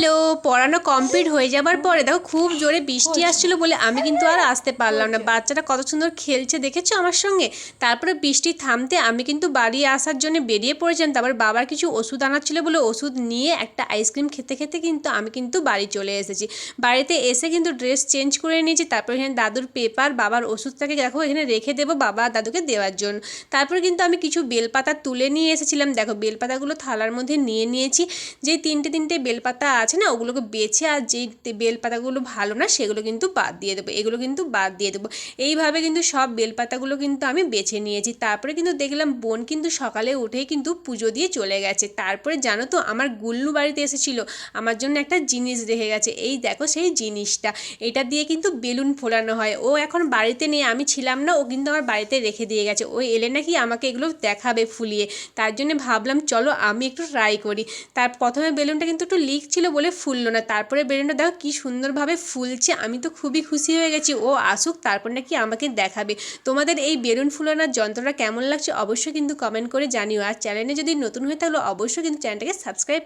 Hello, পড়ানো complete হয়ে যাবার পরে দেখো খুব জোরে বৃষ্টি আসছিল বলে আমি কিন্তু আর আসতে পারলাম না। বাচ্চাটা কত সুন্দর খেলছে দেখেছো আমার সঙ্গে। তারপরে বৃষ্টি থামতে আমি কিন্তু বাড়ি আসার জন্য বেরিয়ে পড়েছিলাম। তারপর বাবার কিছু ওষুধ আনার ছিল বলে ওষুধ নিয়ে একটা আইসক্রিম খেতে খেতে কিন্তু আমি কিন্তু বাড়ি চলে এসেছি। বাড়িতে এসে কিন্তু ড্রেস চেঞ্জ করে নিয়েছি। তারপর এখানে দাদুর পেপার, বাবার ওষুধটাকে দেখো এখানে রেখে দেবো বাবা দাদুকে দেওয়ার জন্য। তারপরে কিন্তু আমি কিছু বেলপাতা তুলে নিয়ে এসেছিলাম। দেখো বেলপাতাগুলো থালার মধ্যে নিয়ে নিয়েছি। যেই তিনটে বেলপাতা আছে না ওগুলোকে বেছে আর যেই বেলপাতাগুলো ভালো না সেগুলো কিন্তু বাদ দিয়ে দেবো, এগুলো কিন্তু বাদ দিয়ে দেবো। এইভাবে কিন্তু সব বেলপাতাগুলো কিন্তু আমি বেছে নিয়েছি। তারপরে কিন্তু দেখলাম বোন কিন্তু সকালে উঠেই কিন্তু পুজো দিয়ে চলে গেছে। তারপরে জানো তো আমার গুল্লু বাড়িতে এসেছিলো, আমার জন্য একটা জিনিস রেখে গেছে। এই দেখো সেই জিনিসটা, এটা দিয়ে কিন্তু বেলুন ফোলানো হয়। ও এখন বাড়িতে নেই, আমি ছিলাম না, ও কিন্তু আমার বাড়িতে রেখে দিয়ে গেছে। ও এলে নাকি আমাকে এগুলো দেখাবে ফুলিয়ে। তার জন্য ভাবলাম চলো আমি একটু ট্রাই করি। তার প্রথমে বেলুনটা কিন্তু একটু লিক ছিল বলে ফুললো না, তারপরে বেলুনটা দেখো কী সুন্দরভাবে ফুলছে। আমি তো খুবই খুশি হয়ে গেছি, ও আসুক তারপর নাকি আমাকে দেখাবে। তোমাদের এই বেলুন ফুলানোর যন্ত্রটা কেমন লাগছে অবশ্যই কিন্তু কমেন্ট করে জানিও। আর চ্যানেলে যদি নতুন হয়ে থাকলে অবশ্যই কিন্তু চ্যানেলটাকে সাবস্ক্রাইব